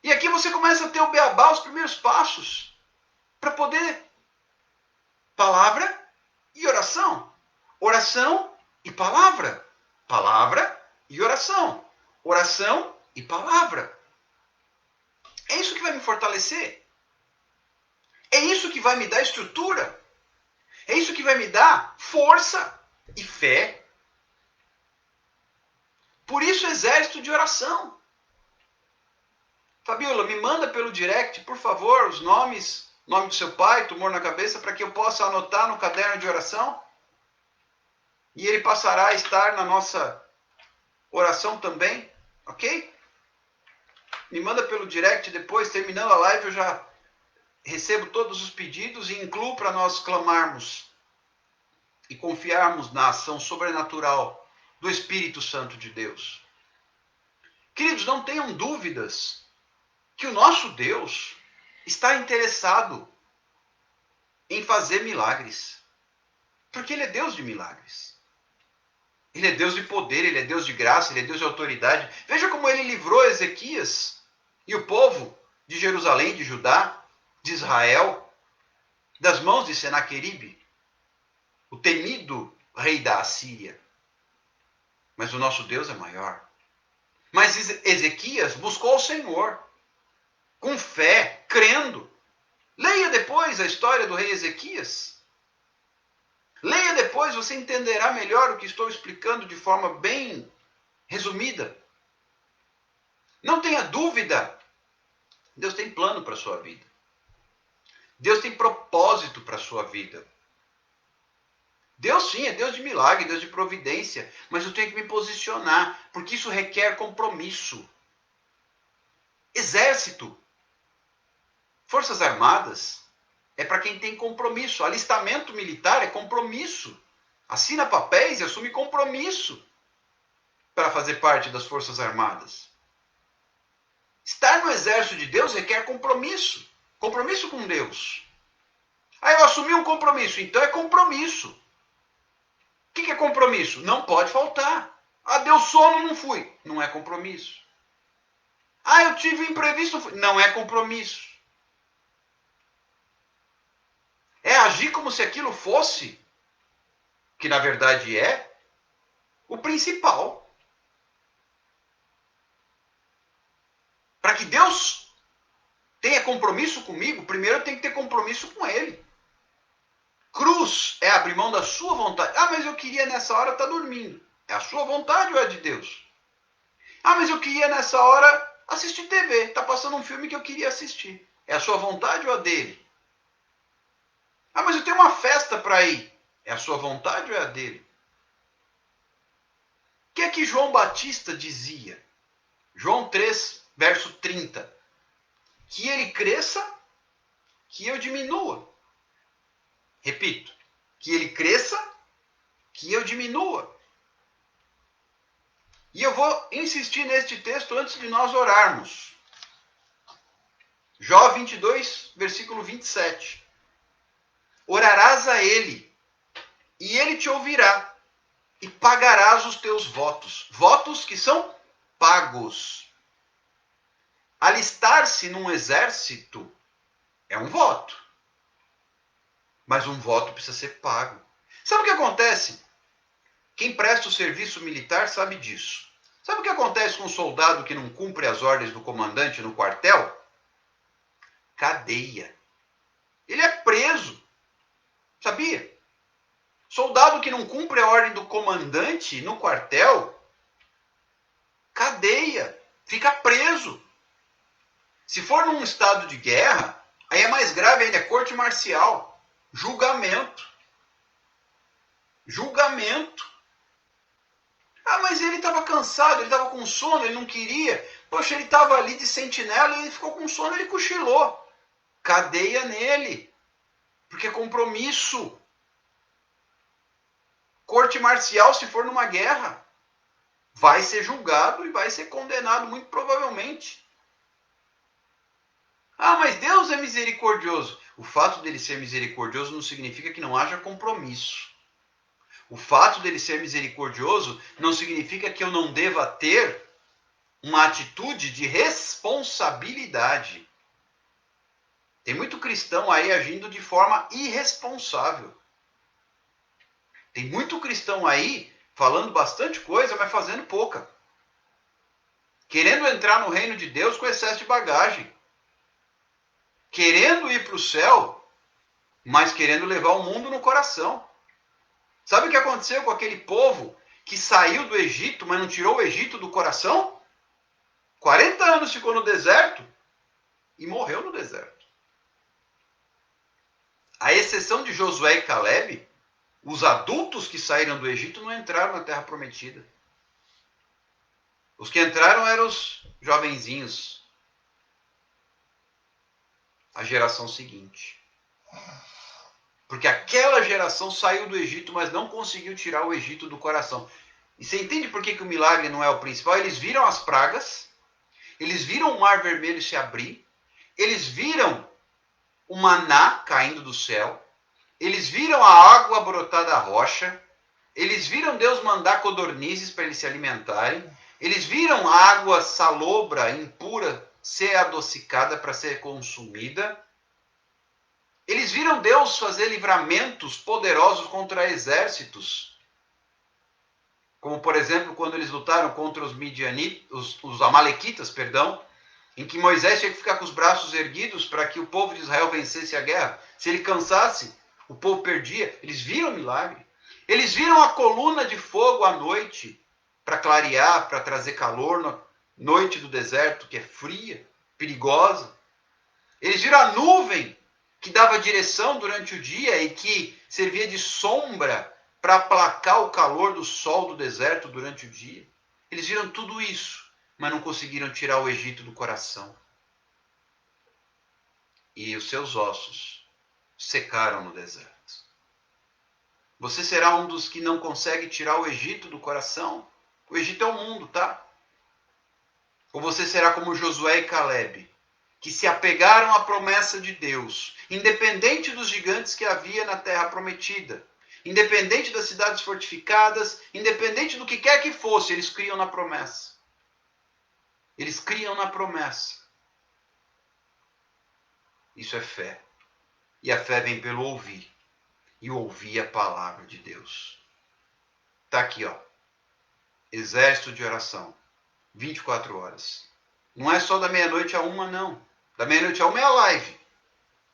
E aqui você começa a ter o beabá, os primeiros passos, para poder palavra e oração. Oração e palavra. Palavra e oração. Oração e palavra. É isso que vai me fortalecer. É isso que vai me dar estrutura. É isso que vai me dar força e fé. Por isso, exército de oração. Fabiola, me manda pelo direct, por favor, os nomes, nome do seu pai, tumor na cabeça, para que eu possa anotar no caderno de oração. E ele passará a estar na nossa oração também, ok? Me manda pelo direct depois, terminando a live, eu já recebo todos os pedidos e incluo para nós clamarmos e confiarmos na ação sobrenatural do Espírito Santo de Deus. Queridos, não tenham dúvidas que o nosso Deus está interessado em fazer milagres. Porque Ele é Deus de milagres. Ele é Deus de poder, Ele é Deus de graça, Ele é Deus de autoridade. Veja como Ele livrou Ezequias e o povo de Jerusalém, de Judá, de Israel, das mãos de Senaqueribe, o temido rei da Assíria. Mas o nosso Deus é maior. Mas Ezequias buscou o Senhor, com fé, crendo. Leia depois a história do rei Ezequias. Leia depois, você entenderá melhor o que estou explicando de forma bem resumida. Não tenha dúvida, Deus tem plano para a sua vida. Deus tem propósito para a sua vida. Deus sim, é Deus de milagre, Deus de providência, mas eu tenho que me posicionar, porque isso requer compromisso. Exército, Forças Armadas, é para quem tem compromisso. Alistamento militar é compromisso. Assina papéis e assume compromisso para fazer parte das Forças Armadas. Estar no exército de Deus requer compromisso. Compromisso com Deus. Ah, eu assumi um compromisso, então é compromisso. O que é compromisso? Não pode faltar. Ah, deu sono, não fui. Não é compromisso. Ah, eu tive um imprevisto, não fui. Não é compromisso. É agir como se aquilo fosse, que na verdade é, o principal. Para que Deus tenha compromisso comigo, primeiro eu tenho que ter compromisso com Ele. Cruz é abrir mão da sua vontade. Ah, mas eu queria nessa hora estar dormindo. É a sua vontade ou é de Deus? Ah, mas eu queria nessa hora assistir TV. Está passando um filme que eu queria assistir. É a sua vontade ou a dele? Ah, mas eu tenho uma festa para ir. É a sua vontade ou é a dele? O que é que João Batista dizia? João 3, verso 30. Que ele cresça, que eu diminua. Repito, que ele cresça, que eu diminua. E eu vou insistir neste texto antes de nós orarmos. Jó 22, versículo 27. Orarás a ele, e ele te ouvirá, e pagarás os teus votos. Votos que são pagos. Alistar-se num exército é um voto. Mas um voto precisa ser pago. Sabe o que acontece? Quem presta o serviço militar sabe disso. Sabe o que acontece com um soldado que não cumpre as ordens do comandante no quartel? Cadeia. Ele é preso. Sabia? Soldado que não cumpre a ordem do comandante no quartel cadeia, fica preso. Se for num estado de guerra, aí é mais grave ainda, é corte marcial, julgamento. Julgamento. Ah, mas ele estava cansado, ele estava com sono, ele não queria. Poxa, ele estava ali de sentinela e ele ficou com sono, ele cochilou. Cadeia nele. Porque é compromisso. Corte marcial, se for numa guerra, vai ser julgado e vai ser condenado, muito provavelmente. Ah, mas Deus é misericordioso. O fato dele ser misericordioso não significa que não haja compromisso. O fato dele ser misericordioso não significa que eu não deva ter uma atitude de responsabilidade. Tem muito cristão aí agindo de forma irresponsável. Tem muito cristão aí falando bastante coisa, mas fazendo pouca. Querendo entrar no reino de Deus com excesso de bagagem. Querendo ir para o céu, mas querendo levar o mundo no coração. Sabe o que aconteceu com aquele povo que saiu do Egito, mas não tirou o Egito do coração? 40 anos ficou no deserto e morreu no deserto. À exceção de Josué e Caleb, os adultos que saíram do Egito não entraram na Terra Prometida. Os que entraram eram os jovenzinhos. A geração seguinte. Porque aquela geração saiu do Egito, mas não conseguiu tirar o Egito do coração. E você entende por que o milagre não é o principal? Eles viram as pragas, eles viram o mar vermelho se abrir, eles viram o maná caindo do céu, eles viram a água brotar da rocha, eles viram Deus mandar codornizes para eles se alimentarem, eles viram a água salobra, impura, ser adocicada para ser consumida. Eles viram Deus fazer livramentos poderosos contra exércitos. Como, por exemplo, quando eles lutaram contra os amalequitas, em que Moisés tinha que ficar com os braços erguidos para que o povo de Israel vencesse a guerra. Se ele cansasse, o povo perdia. Eles viram o milagre. Eles viram a coluna de fogo à noite para clarear, para trazer calor na noite do deserto, que é fria, perigosa. Eles viram a nuvem que dava direção durante o dia e que servia de sombra para aplacar o calor do sol do deserto durante o dia. Eles viram tudo isso, mas não conseguiram tirar o Egito do coração. E os seus ossos secaram no deserto. Você será um dos que não consegue tirar o Egito do coração? O Egito é o mundo, tá? Ou você será como Josué e Caleb, que se apegaram à promessa de Deus, independente dos gigantes que havia na terra prometida, independente das cidades fortificadas, independente do que quer que fosse, eles criam na promessa. Eles criam na promessa. Isso é fé. E a fé vem pelo ouvir. E ouvir a palavra de Deus. Está aqui, ó. Exército de oração. 24 horas. Não é só da meia-noite a 1, não. Da meia-noite a 1 é a live.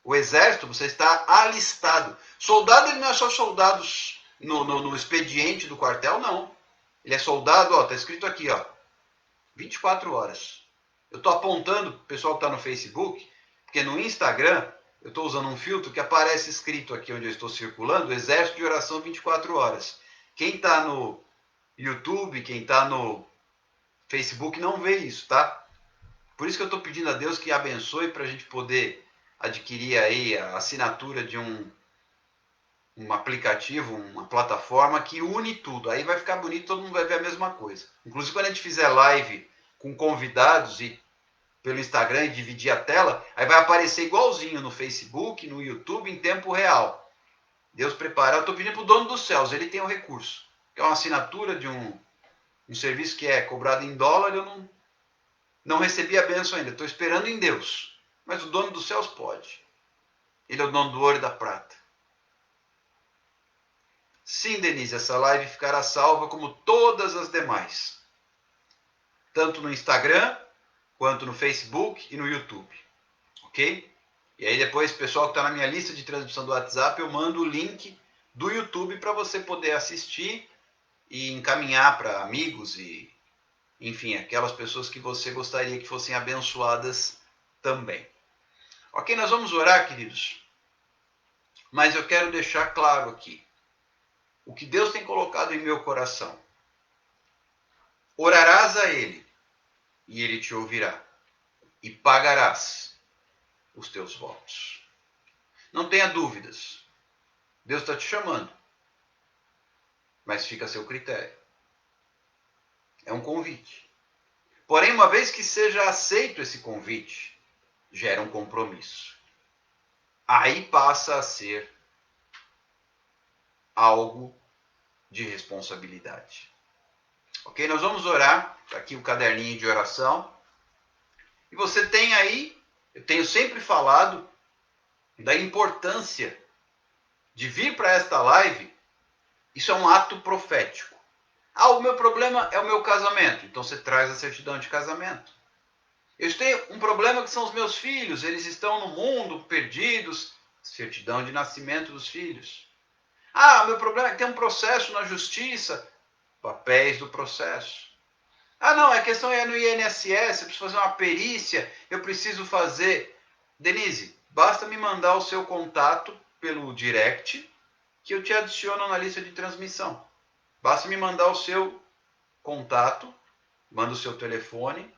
O exército, você está alistado. Soldado, ele não é só soldados no expediente do quartel, não. Ele é soldado, ó, tá escrito aqui, ó. 24 horas. Eu estou apontando para o pessoal que está no Facebook, porque no Instagram eu estou usando um filtro que aparece escrito aqui onde eu estou circulando, Exército de Oração 24 horas. Quem está no YouTube, quem está no Facebook não vê isso, tá? Por isso que eu estou pedindo a Deus que abençoe para a gente poder adquirir aí a assinatura de um aplicativo, uma plataforma que une tudo. Aí vai ficar bonito, todo mundo vai ver a mesma coisa. Inclusive quando a gente fizer live com convidados e pelo Instagram e dividir a tela, aí vai aparecer igualzinho no Facebook, no YouTube, em tempo real. Deus prepara. Eu estou pedindo para o dono dos céus, ele tem o recurso. Que é uma assinatura de um serviço que é cobrado em dólar, eu não recebi a bênção ainda. Estou esperando em Deus. Mas o dono dos céus pode. Ele é o dono do ouro e da prata. Sim, Denise, essa live ficará salva como todas as demais. Tanto no Instagram, quanto no Facebook e no YouTube. Ok? E aí depois, pessoal que está na minha lista de transmissão do WhatsApp, eu mando o link do YouTube para você poder assistir e encaminhar para amigos e enfim, aquelas pessoas que você gostaria que fossem abençoadas também. Ok, nós vamos orar, queridos, mas eu quero deixar claro aqui o que Deus tem colocado em meu coração. Orarás a Ele, e Ele te ouvirá, e pagarás os teus votos. Não tenha dúvidas, Deus está te chamando, mas fica a seu critério. É um convite. Porém, uma vez que seja aceito esse convite, gera um compromisso. Aí passa a ser algo de responsabilidade. Ok? Nós vamos orar. Está aqui o caderninho de oração. E você tem aí, eu tenho sempre falado da importância de vir para esta live. Isso é um ato profético. Ah, o meu problema é o meu casamento. Então você traz a certidão de casamento. Eu tenho um problema que são os meus filhos. Eles estão no mundo, perdidos. Certidão de nascimento dos filhos. Ah, o meu problema é que tem um processo na justiça. Papéis do processo. Ah, não, a questão é no INSS, eu preciso fazer uma perícia, eu preciso fazer... Denise, basta me mandar o seu contato pelo direct, que eu te adiciono na lista de transmissão. Basta me mandar o seu contato, manda o seu telefone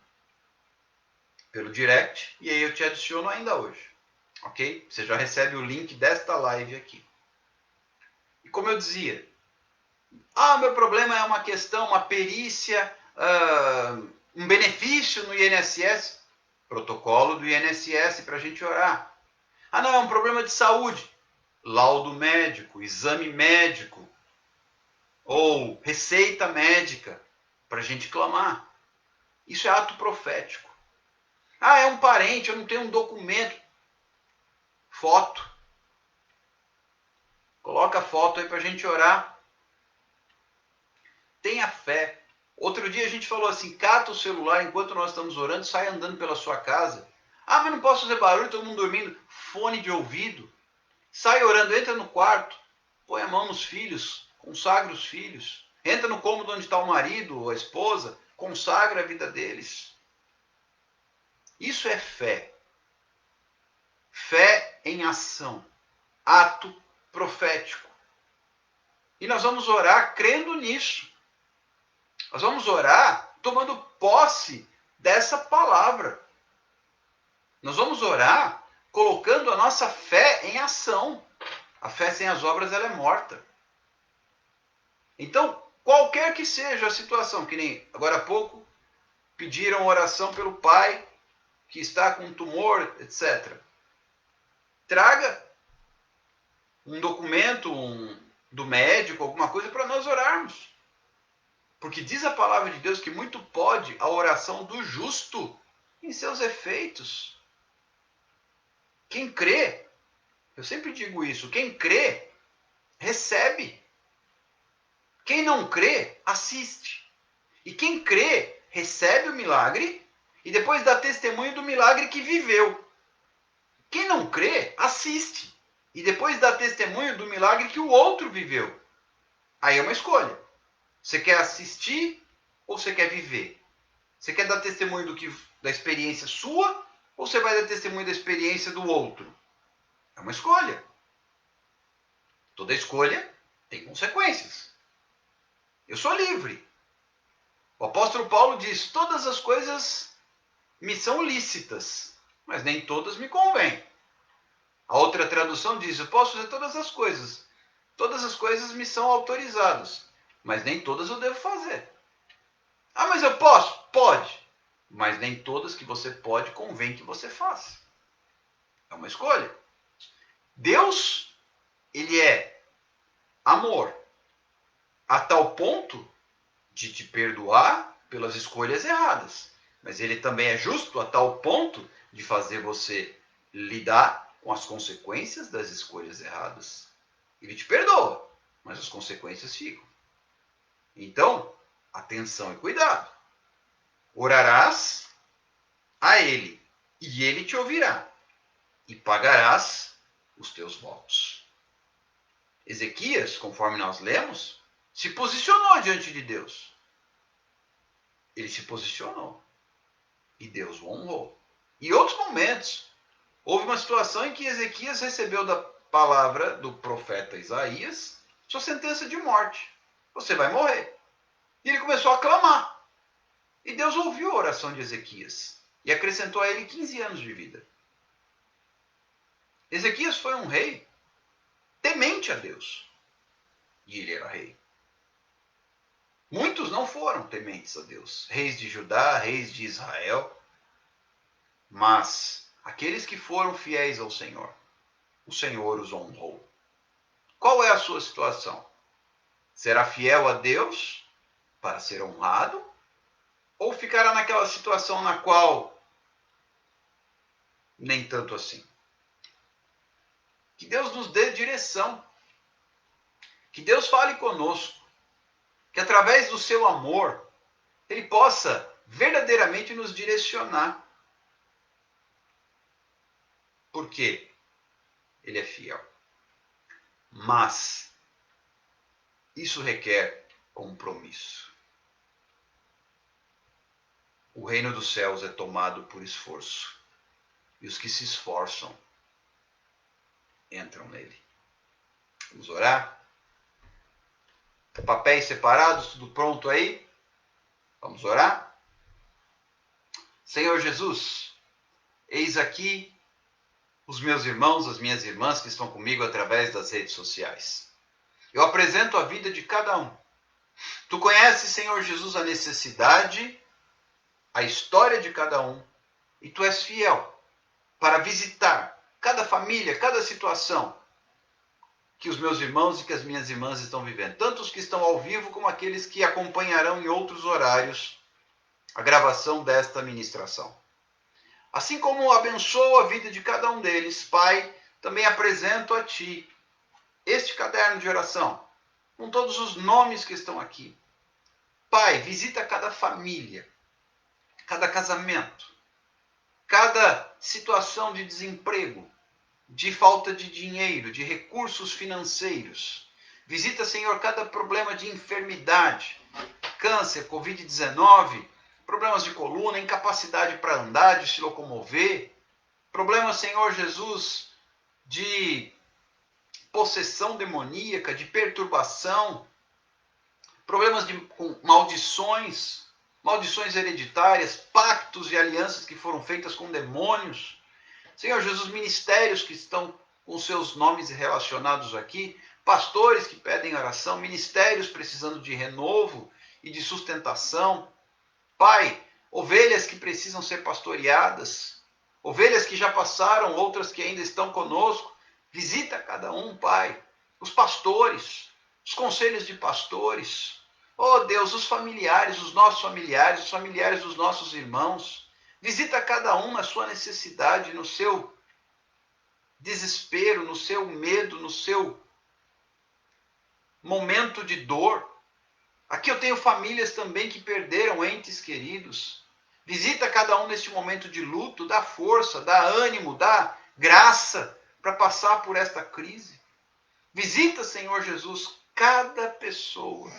pelo direct, e aí eu te adiciono ainda hoje. Ok? Você já recebe o link desta live aqui. E como eu dizia, meu problema é uma questão, uma perícia, um benefício no INSS, protocolo do INSS para a gente orar. Ah, não, é um problema de saúde, laudo médico, exame médico, ou receita médica, para a gente clamar. Isso é ato profético. Ah, é um parente, eu não tenho um documento. Foto. Coloca a foto aí para a gente orar. Tenha fé. Outro dia a gente falou assim, cata o celular enquanto nós estamos orando, sai andando pela sua casa. Ah, mas não posso fazer barulho, todo mundo dormindo. Fone de ouvido. Sai orando, entra no quarto, põe a mão nos filhos, consagra os filhos. Entra no cômodo onde está o marido ou a esposa, consagra a vida deles. Isso é fé. Fé em ação. Ato profético. E nós vamos orar crendo nisso. Nós vamos orar tomando posse dessa palavra. Nós vamos orar colocando a nossa fé em ação. A fé sem as obras ela é morta. Então, qualquer que seja a situação, que nem agora há pouco pediram oração pelo pai que está com tumor, etc. Traga um documento do médico, alguma coisa para nós orarmos. Porque diz a palavra de Deus que muito pode a oração do justo em seus efeitos. Quem crê, eu sempre digo isso, quem crê, recebe. Quem não crê, assiste. E quem crê, recebe o milagre e depois dá testemunho do milagre que viveu. Quem não crê, assiste e depois dá testemunho do milagre que o outro viveu. Aí é uma escolha. Você quer assistir ou você quer viver? Você quer dar testemunho da experiência sua ou você vai dar testemunho da experiência do outro? É uma escolha. Toda escolha tem consequências. Eu sou livre. O apóstolo Paulo diz, todas as coisas me são lícitas, mas nem todas me convêm. A outra tradução diz, eu posso fazer todas as coisas me são autorizadas, mas nem todas eu devo fazer. Ah, mas eu posso? Pode, mas nem todas que você pode convém que você faça. É uma escolha. Deus, ele é amor, a tal ponto de te perdoar pelas escolhas erradas. Mas ele também é justo a tal ponto de fazer você lidar com as consequências das escolhas erradas. Ele te perdoa, mas as consequências ficam. Então, atenção e cuidado. Orarás a ele, e ele te ouvirá, e pagarás os teus votos. Ezequias, conforme nós lemos, se posicionou diante de Deus. Ele se posicionou e Deus o honrou. Em outros momentos, houve uma situação em que Ezequias recebeu da palavra do profeta Isaías sua sentença de morte. Você vai morrer. E ele começou a clamar. E Deus ouviu a oração de Ezequias e acrescentou a ele 15 anos de vida. Ezequias foi um rei temente a Deus. E ele era rei. Muitos não foram tementes a Deus. Reis de Judá, reis de Israel. Mas aqueles que foram fiéis ao Senhor, o Senhor os honrou. Qual é a sua situação? Será fiel a Deus para ser honrado? Ou ficará naquela situação na qual nem tanto assim? Que Deus nos dê direção. Que Deus fale conosco. Que através do seu amor, Ele possa verdadeiramente nos direcionar. Porque Ele é fiel. Mas isso requer compromisso. O reino dos céus é tomado por esforço. E os que se esforçam entram nele. Vamos orar? Papéis separados, tudo pronto aí? Vamos orar? Senhor Jesus, eis aqui os meus irmãos, as minhas irmãs que estão comigo através das redes sociais. Eu apresento a vida de cada um. Tu conheces, Senhor Jesus, a necessidade, a história de cada um. E Tu és fiel para visitar cada família, cada situação que os meus irmãos e que as minhas irmãs estão vivendo. Tanto os que estão ao vivo como aqueles que acompanharão em outros horários a gravação desta ministração. Assim como abençoo a vida de cada um deles, Pai, também apresento a Ti este caderno de oração, com todos os nomes que estão aqui. Pai, visita cada família, cada casamento, cada situação de desemprego, de falta de dinheiro, de recursos financeiros. Visita, Senhor, cada problema de enfermidade, câncer, Covid-19, problemas de coluna, incapacidade para andar, de se locomover, problemas, Senhor Jesus, de possessão demoníaca, de perturbação, problemas com maldições, maldições hereditárias, pactos e alianças que foram feitas com demônios. Senhor Jesus, ministérios que estão com seus nomes relacionados aqui, pastores que pedem oração, ministérios precisando de renovo e de sustentação. Pai, ovelhas que precisam ser pastoreadas, ovelhas que já passaram, outras que ainda estão conosco. Visita cada um, Pai, os pastores, os conselhos de pastores. Oh Deus, os familiares, os familiares dos nossos irmãos. Visita cada um na sua necessidade, no seu desespero, no seu medo, no seu momento de dor. Aqui eu tenho famílias também que perderam entes queridos. Visita cada um neste momento de luto, dá força, dá ânimo, dá graça para passar por esta crise. Visita, Senhor Jesus, cada pessoa.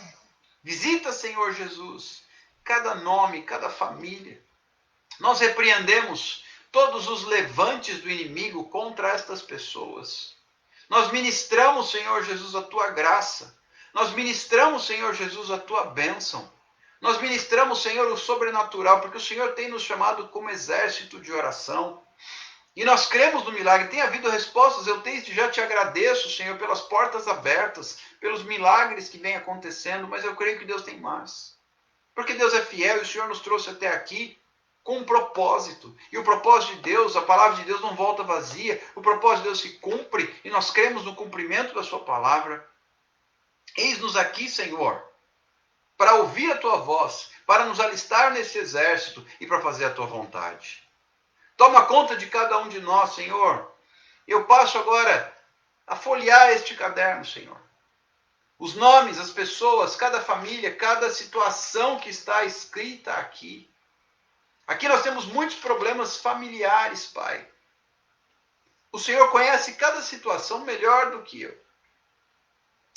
Visita, Senhor Jesus, cada nome, cada família. Nós repreendemos todos os levantes do inimigo contra estas pessoas. Nós ministramos, Senhor Jesus, a Tua graça. Nós ministramos, Senhor Jesus, a Tua bênção. Nós ministramos, Senhor, o sobrenatural, porque o Senhor tem nos chamado como exército de oração. E nós cremos no milagre. Tem havido respostas. Eu desde já te agradeço, Senhor, pelas portas abertas, pelos milagres que vêm acontecendo, mas eu creio que Deus tem mais. Porque Deus é fiel e o Senhor nos trouxe até aqui com um propósito. E o propósito de Deus, a palavra de Deus não volta vazia. O propósito de Deus se cumpre e nós cremos no cumprimento da sua palavra. Eis-nos aqui, Senhor, para ouvir a tua voz, para nos alistar nesse exército e para fazer a tua vontade. Toma conta de cada um de nós, Senhor. Eu passo agora a folhear este caderno, Senhor. Os nomes, as pessoas, cada família, cada situação que está escrita aqui. Aqui nós temos muitos problemas familiares, Pai. O Senhor conhece cada situação melhor do que eu.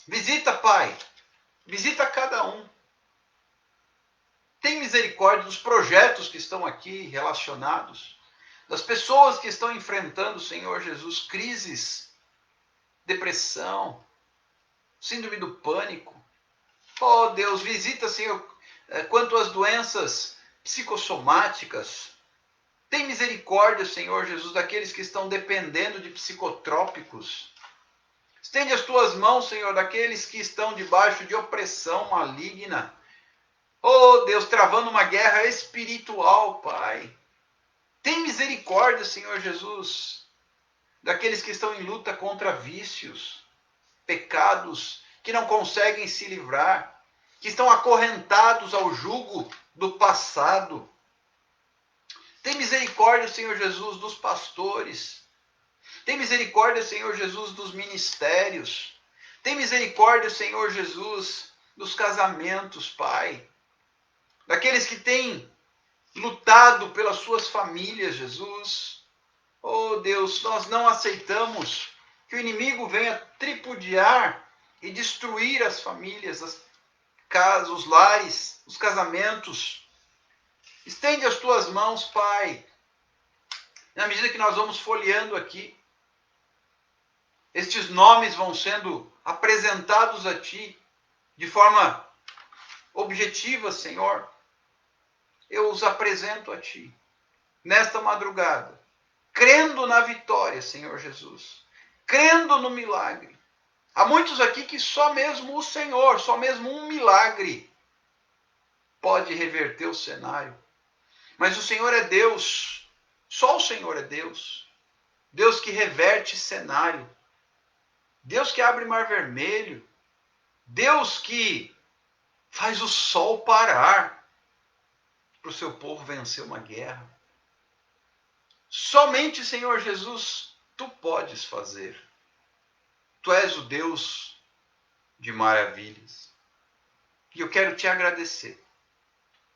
Visita, Pai. Visita cada um. Tem misericórdia dos projetos que estão aqui relacionados, das pessoas que estão enfrentando, Senhor Jesus, crises, depressão, síndrome do pânico. Oh Deus, visita, Senhor, quanto às doenças psicossomáticas. Tem misericórdia, Senhor Jesus, daqueles que estão dependendo de psicotrópicos. Estende as tuas mãos, Senhor, daqueles que estão debaixo de opressão maligna. Oh Deus, travando uma guerra espiritual, Pai. Tem misericórdia, Senhor Jesus, daqueles que estão em luta contra vícios, pecados, que não conseguem se livrar, que estão acorrentados ao jugo do passado. Tem misericórdia, Senhor Jesus, dos pastores. Tem misericórdia, Senhor Jesus, dos ministérios. Tem misericórdia, Senhor Jesus, dos casamentos, Pai. Daqueles que têm lutado pelas suas famílias, Jesus. Oh Deus, nós não aceitamos que o inimigo venha tripudiar e destruir as famílias, as casas, os lares, os casamentos. Estende as tuas mãos, Pai. Na medida que nós vamos folheando aqui, estes nomes vão sendo apresentados a Ti de forma objetiva, Senhor. Eu os apresento a Ti nesta madrugada, crendo na vitória, Senhor Jesus, crendo no milagre. Há muitos aqui que só mesmo o Senhor, só mesmo um milagre pode reverter o cenário. Mas o Senhor é Deus, só o Senhor é Deus. Deus que reverte cenário. Deus que abre mar vermelho. Deus que faz o sol parar para o seu povo vencer uma guerra. Somente, Senhor Jesus, Tu podes fazer. Tu és o Deus de maravilhas. E eu quero Te agradecer.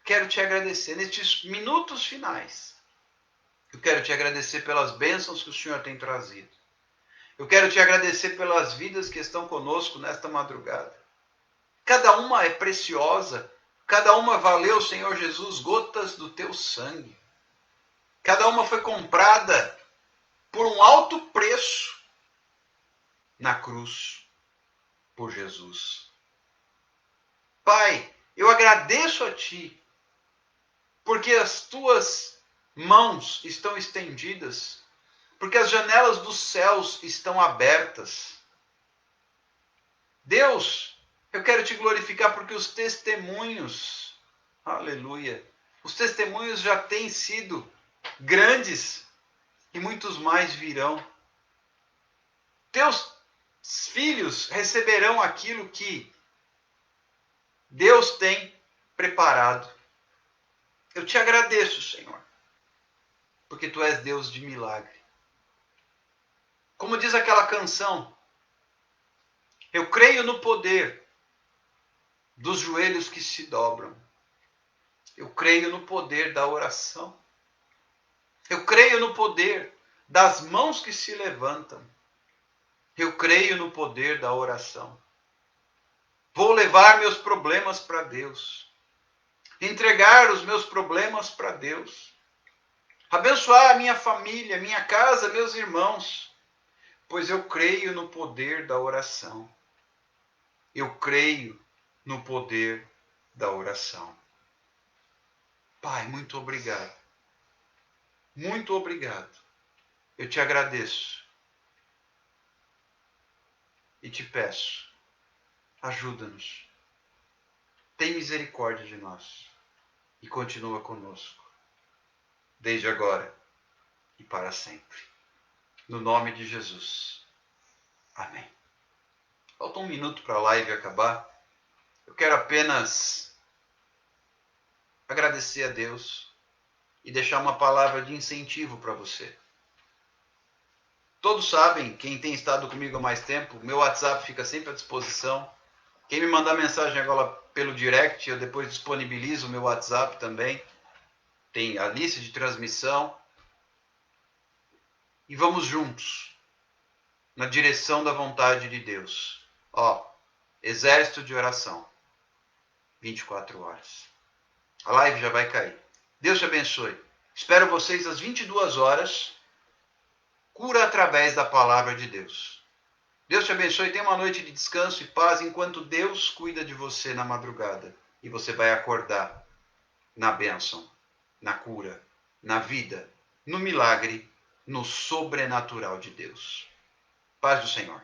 Quero Te agradecer nestes minutos finais. Eu quero Te agradecer pelas bênçãos que o Senhor tem trazido. Eu quero Te agradecer pelas vidas que estão conosco nesta madrugada. Cada uma é preciosa. Cada uma valeu, Senhor Jesus, gotas do Teu sangue. Cada uma foi comprada por um alto preço na cruz por Jesus. Pai, eu agradeço a Ti, porque as Tuas mãos estão estendidas, porque as janelas dos céus estão abertas. Deus, eu quero Te glorificar porque os testemunhos, aleluia, os testemunhos já têm sido grandes e muitos mais virão. Teus filhos receberão aquilo que Deus tem preparado. Eu Te agradeço, Senhor, porque Tu és Deus de milagre. Como diz aquela canção, eu creio no poder dos joelhos que se dobram. Eu creio no poder da oração. Eu creio no poder das mãos que se levantam. Eu creio no poder da oração. Vou levar meus problemas para Deus. Entregar os meus problemas para Deus. Abençoar a minha família, minha casa, meus irmãos. Pois eu creio no poder da oração. Eu creio no poder da oração. Pai, muito obrigado. Muito obrigado. Eu Te agradeço. E Te peço, ajuda-nos. Tem misericórdia de nós. E continua conosco. Desde agora e para sempre. No nome de Jesus. Amém. Falta um minuto para a live acabar. Eu quero apenas agradecer a Deus e deixar uma palavra de incentivo para você. Todos sabem, quem tem estado comigo há mais tempo, meu WhatsApp fica sempre à disposição. Quem me mandar mensagem agora pelo direct, eu depois disponibilizo o meu WhatsApp também. Tem a lista de transmissão. E vamos juntos, na direção da vontade de Deus. Exército de oração, 24 horas. A live já vai cair. Deus te abençoe. Espero vocês às 22 horas. Cura através da palavra de Deus. Deus te abençoe. Tenha uma noite de descanso e paz enquanto Deus cuida de você na madrugada. E você vai acordar na bênção, na cura, na vida, no milagre, no sobrenatural de Deus. Paz do Senhor.